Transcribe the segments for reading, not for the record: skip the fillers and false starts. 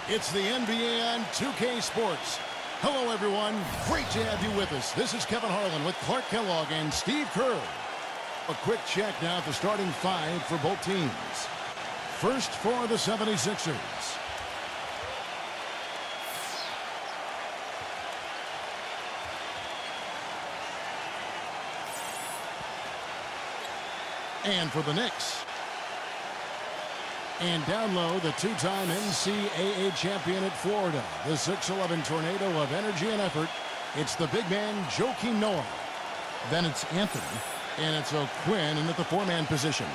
It's the NBA on 2K Sports. Hello, everyone. Great to have you with us. This is Kevin Harlan with Clark Kellogg and Steve Kerr. A quick check now at the starting five for both teams. First for the 76ers. And for the Knicks. And down low, the two-time NCAA champion at Florida, the 6'11 tornado of energy and effort. It's the big man, Joakim Noah. Then it's Anthony, and it's O'Quinn in at the four-man position.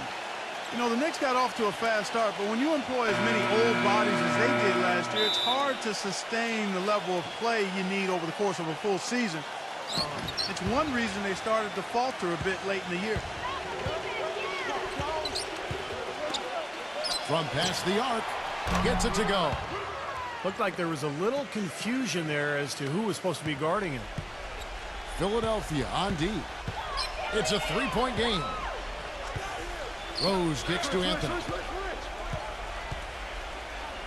You know, the Knicks got off to a fast start, but when you employ as many old bodies as they did last year, it's hard to sustain the level of play you need over the course of a full season. It's one reason they started to falter a bit late in the year. From past the arc, gets it to go. Looked like there was a little confusion there as to who was supposed to be guarding him. Philadelphia on D. It's a three-point game. Rose kicks to Anthony.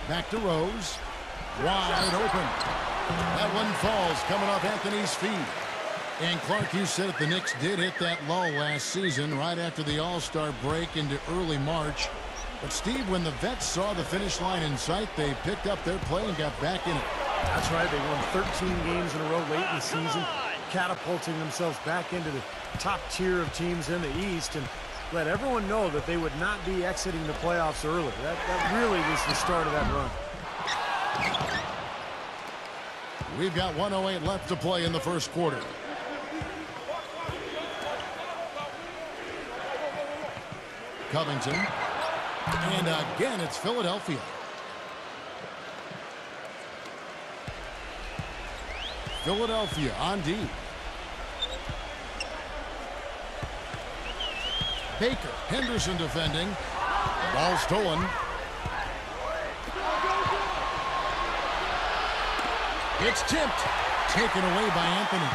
Back to Rose. Wide open. That one falls coming off Anthony's feet. And Clark, you said it, the Knicks did hit that lull last season right after the All-Star break into early March. But, Steve, when the vets saw the finish line in sight, they picked up their play and got back in it. That's right. They won 13 games in a row late in the season, catapulting themselves back into the top tier of teams in the East, and let everyone know that they would not be exiting the playoffs early. That really was the start of that run. We've got 1:08 left to play in the first quarter. Covington. And again, it's Philadelphia. Philadelphia on D. Baker, Henderson defending. Ball stolen. It's tipped. Taken away by Anthony.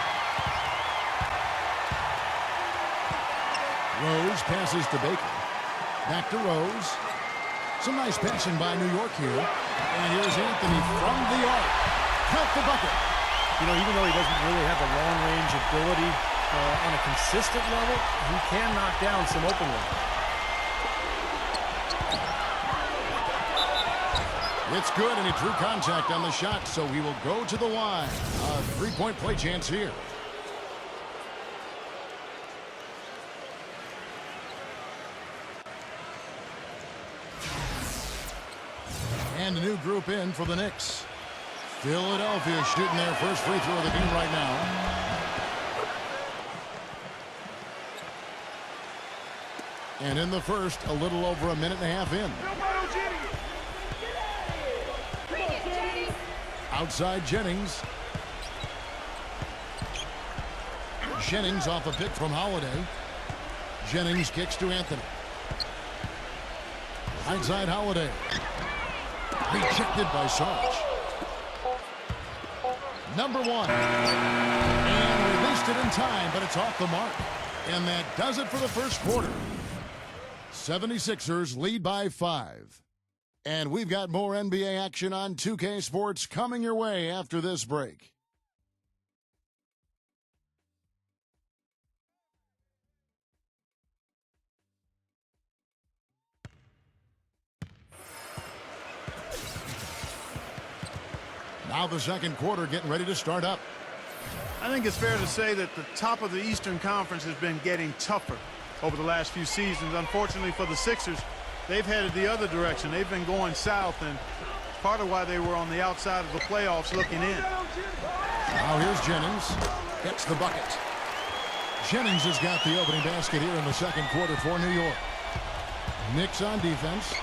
Rose passes to Baker. Back to Rose. Some nice passing by New York here. And here's Anthony from the arc. Count the bucket. You know, even though he doesn't really have the long-range ability on a consistent level, he can knock down some open ones. It's good, and he drew contact on the shot, so he will go to the line. A three-point play chance here. And a new group in for the Knicks. Philadelphia shooting their first free throw of the game right now. And in the first, a little over a minute and a half in. Outside Jennings. Jennings off a pick from Holiday. Jennings kicks to Anthony. Outside Holiday. Rejected by Sarge. Number one. And released it in time, but it's off the mark. And that does it for the first quarter. 76ers lead by 5. And we've got more NBA action on 2K Sports coming your way after this break. Now the second quarter getting ready to start up. I think it's fair to say that the top of the Eastern Conference has been getting tougher over the last few seasons. Unfortunately for the Sixers, they've headed the other direction. They've been going south, and part of why they were on the outside of the playoffs looking in. Now here's Jennings. Gets the bucket. Jennings has got the opening basket here in the second quarter for New York. Knicks on defense.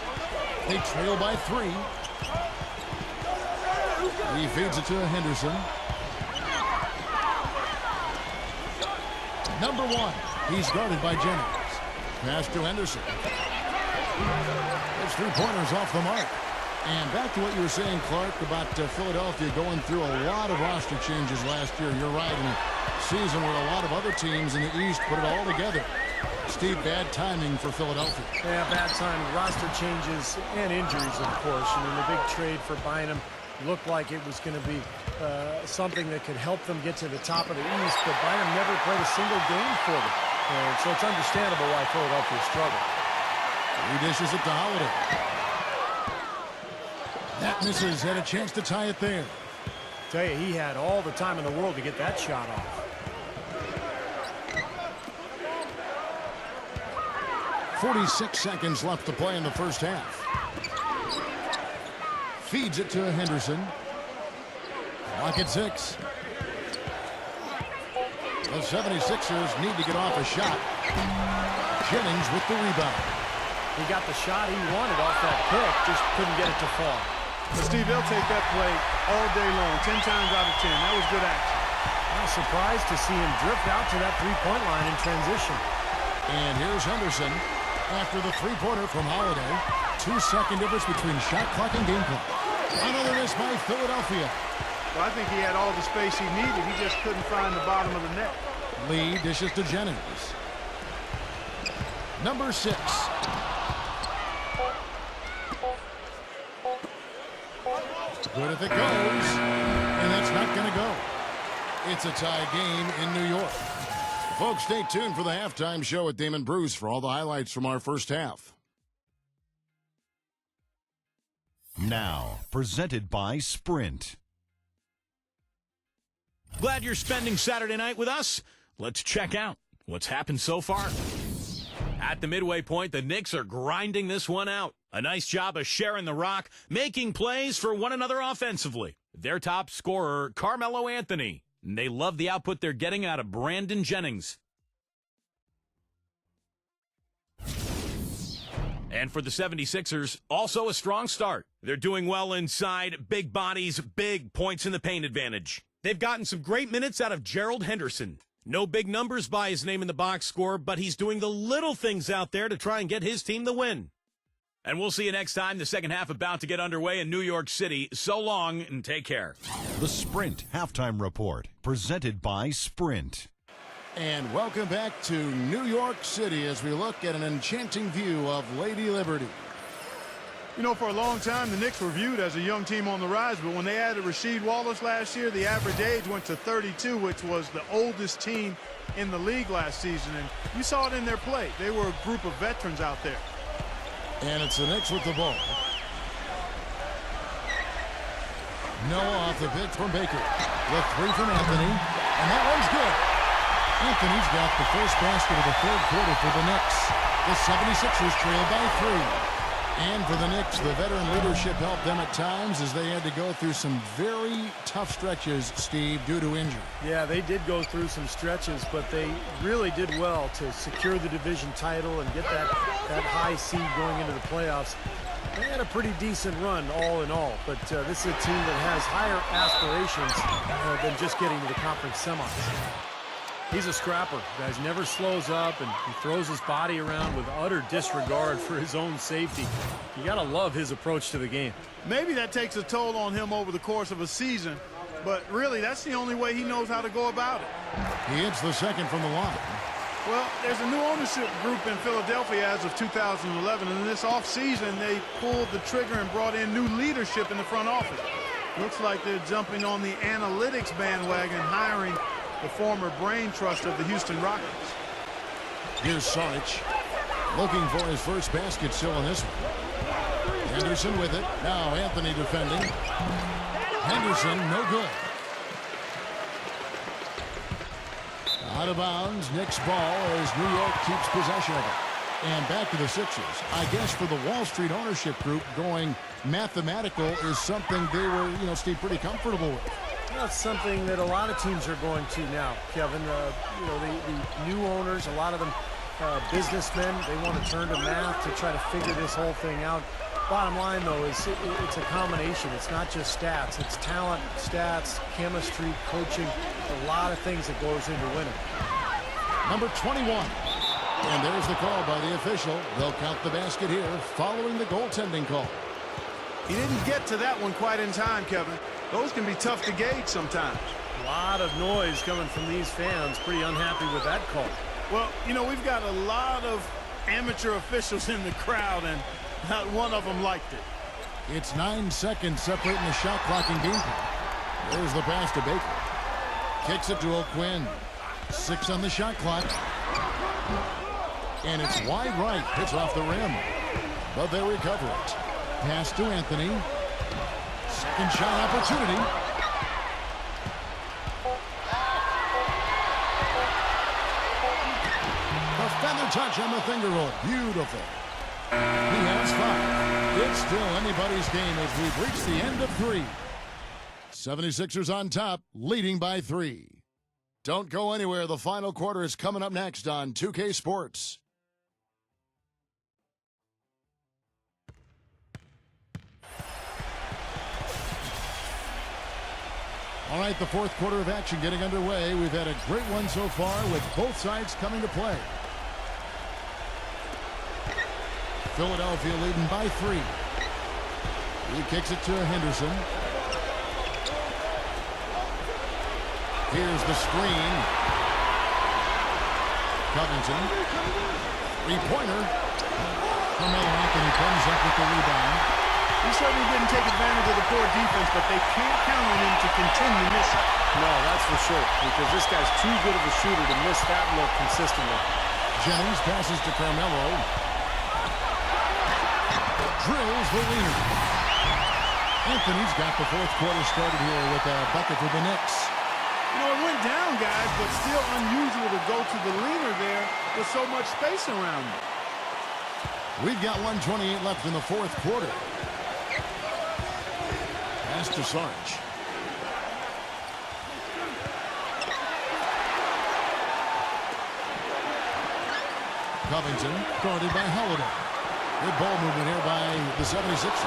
They trail by 3. He feeds it to Henderson. Number one. He's guarded by Jennings. Pass to Henderson. Those three-pointers off the mark. And back to what you were saying, Clark, about Philadelphia going through a lot of roster changes last year. You're right, in a season where a lot of other teams in the East put it all together. Steve, bad timing for Philadelphia. Yeah, bad timing. Roster changes and injuries, of course. And in the big trade for Bynum, looked like it was going to be something that could help them get to the top of the East, but Bynum never played a single game for them. And so it's understandable why Philadelphia struggled. He dishes it to Holiday. That misses. Had a chance to tie it there. Tell you, he had all the time in the world to get that shot off. .46 seconds left to play in the first half. Feeds it to Henderson. Clock at 6. The 76ers need to get off a shot. Jennings with the rebound. He got the shot he wanted off that pick, just couldn't get it to fall. But Steve, they'll take that play all day long, 10 times out of 10. That was good action. I was surprised to see him drift out to that three-point line in transition. And here's Henderson after the three-pointer from Holiday. 2-second difference between shot clock and game clock. Another miss by Philadelphia. Well, I think he had all the space he needed. He just couldn't find the bottom of the net. Lee dishes to Jennings. Number 6. Good if it goes. And that's not going to go. It's a tie game in New York. Folks, stay tuned for the halftime show at Damon Bruce for all the highlights from our first half. Now, presented by Sprint. Glad you're spending Saturday night with us. Let's check out what's happened so far. At the midway point, the Knicks are grinding this one out. A nice job of sharing the rock, making plays for one another offensively. Their top scorer, Carmelo Anthony. They love the output they're getting out of Brandon Jennings. And for the 76ers, also a strong start. They're doing well inside, big bodies, big points in the paint advantage. They've gotten some great minutes out of Gerald Henderson. No big numbers by his name in the box score, but he's doing the little things out there to try and get his team the win. And we'll see you next time. The second half about to get underway in New York City. So long and take care. The Sprint Halftime Report, presented by Sprint. And welcome back to New York City as we look at an enchanting view of Lady Liberty. You know, for a long time, the Knicks were viewed as a young team on the rise, but when they added Rasheed Wallace last year, the average age went to 32, which was the oldest team in the league last season. And you saw it in their play. They were a group of veterans out there. And it's the Knicks with the ball. Noah off the pitch from Baker. The three from Anthony. And that one's good. Anthony's got the first basket of the third quarter for the Knicks. The 76ers trail by 3. And for the Knicks, the veteran leadership helped them at times as they had to go through some very tough stretches, Steve, due to injury. Yeah, they did go through some stretches, but they really did well to secure the division title and get that high seed going into the playoffs. They had a pretty decent run all in all, but this is a team that has higher aspirations than just getting to the conference semis. He's a scrapper. Guys, never slows up, and he throws his body around with utter disregard for his own safety. You got to love his approach to the game. Maybe that takes a toll on him over the course of a season, but really that's the only way he knows how to go about it. He hits the second from the line. Well, there's a new ownership group in Philadelphia as of 2011, and in this offseason they pulled the trigger and brought in new leadership in the front office. Looks like they're jumping on the analytics bandwagon, hiring the former brain trust of the Houston Rockets. Here's Saric looking for his first basket still in this one. Henderson with it. Now Anthony defending. Henderson, no good. Out of bounds. Knicks ball as New York keeps possession of it. And back to the Sixers. I guess for the Wall Street ownership group, going mathematical is something they were, Steve, pretty comfortable with. That's something that a lot of teams are going to now, Kevin. The new owners, a lot of them businessmen, they want to turn to math to try to figure this whole thing out. Bottom line, though, is it's a combination. It's not just stats. It's talent, stats, chemistry, coaching, a lot of things that goes into winning. Number 21. And there's the call by the official. They'll count the basket here following the goaltending call. He didn't get to that one quite in time, Kevin. Those can be tough to gauge sometimes. A lot of noise coming from these fans. Pretty unhappy with that call. Well, you know, we've got a lot of amateur officials in the crowd, and not one of them liked it. It's 9 seconds separating the shot clock and game clock. There's the pass to Baker. Kicks it to O'Quinn. 6 on the shot clock. And it's wide right. It's off the rim. But they recover it. Pass to Anthony. Second shot opportunity. The feather touch on the finger roll. Beautiful. He has 5. It's still anybody's game as we've reached the end of 3. 76ers on top, leading by 3. Don't go anywhere. The final quarter is coming up next on 2K Sports. All right, the fourth quarter of action getting underway. We've had a great one so far with both sides coming to play. Philadelphia leading by 3. He kicks it to Henderson. Here's the screen. Covington. Three-pointer. Carmelo Anthony comes up with the rebound. He certainly didn't take advantage of the poor defense, but they can't count on him to continue missing. No, that's for sure, because this guy's too good of a shooter to miss that look consistently. Jennings passes to Carmelo. Drills the leaner. Anthony's got the fourth quarter started here with a bucket for the Knicks. You know, it went down, guys, but still unusual to go to the leaner there with so much space around him. We've got 1:28 left in the fourth quarter. Pass to Sarge. Covington guarded by Holiday. Good ball movement here by the 76ers.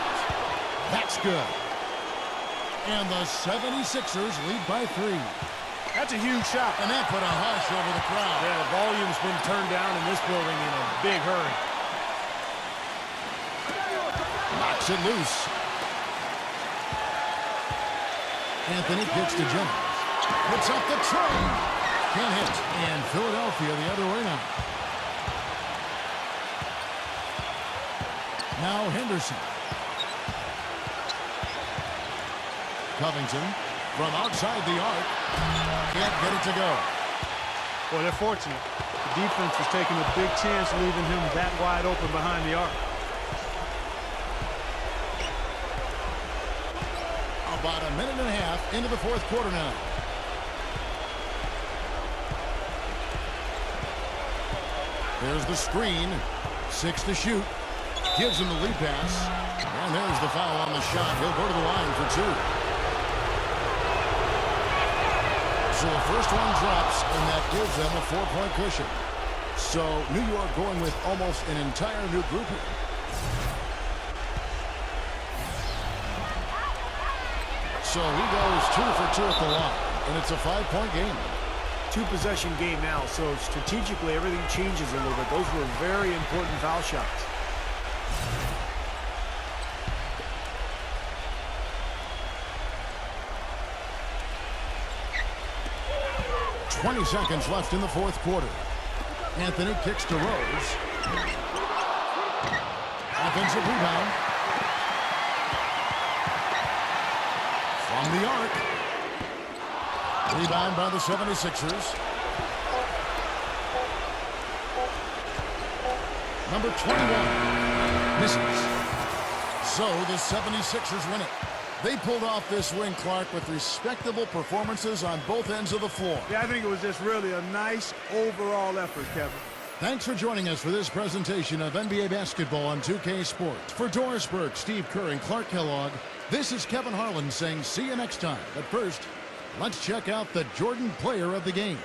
That's good. And the 76ers lead by 3. That's a huge shot. And that put a hush over the crowd. Yeah, the volume's been turned down in this building in a big hurry. Knocks it loose. Anthony kicks to Jennings. Puts up the tray. Can't hit. And Philadelphia the other way now. Now Henderson. Covington from outside the arc. Can't get it to go. Well, they're fortunate. The defense was taking a big chance leaving him that wide open behind the arc. About a minute and a half into the fourth quarter now. There's the screen. 6 to shoot. Gives him the lead pass. And there's the foul on the shot. He'll go to the line for 2. So the first one drops, and that gives them a 4-point cushion. So New York going with almost an entire new group here. So he goes 2 for 2 at the line, and it's a 5-point game. 2-possession game now, so strategically everything changes a little bit. Those were very important foul shots. 20 seconds left in the fourth quarter. Anthony kicks to Rose. Offensive rebound. From the arc. Rebound by the 76ers. Number 21 misses. So the 76ers win it. They pulled off this win, Clark, with respectable performances on both ends of the floor. Yeah, I think it was just really a nice overall effort, Kevin. Thanks for joining us for this presentation of NBA basketball on 2K Sports. For Doris Burke, Steve Kerr, and Clark Kellogg, this is Kevin Harlan saying see you next time. But first, let's check out the Jordan Player of the Game.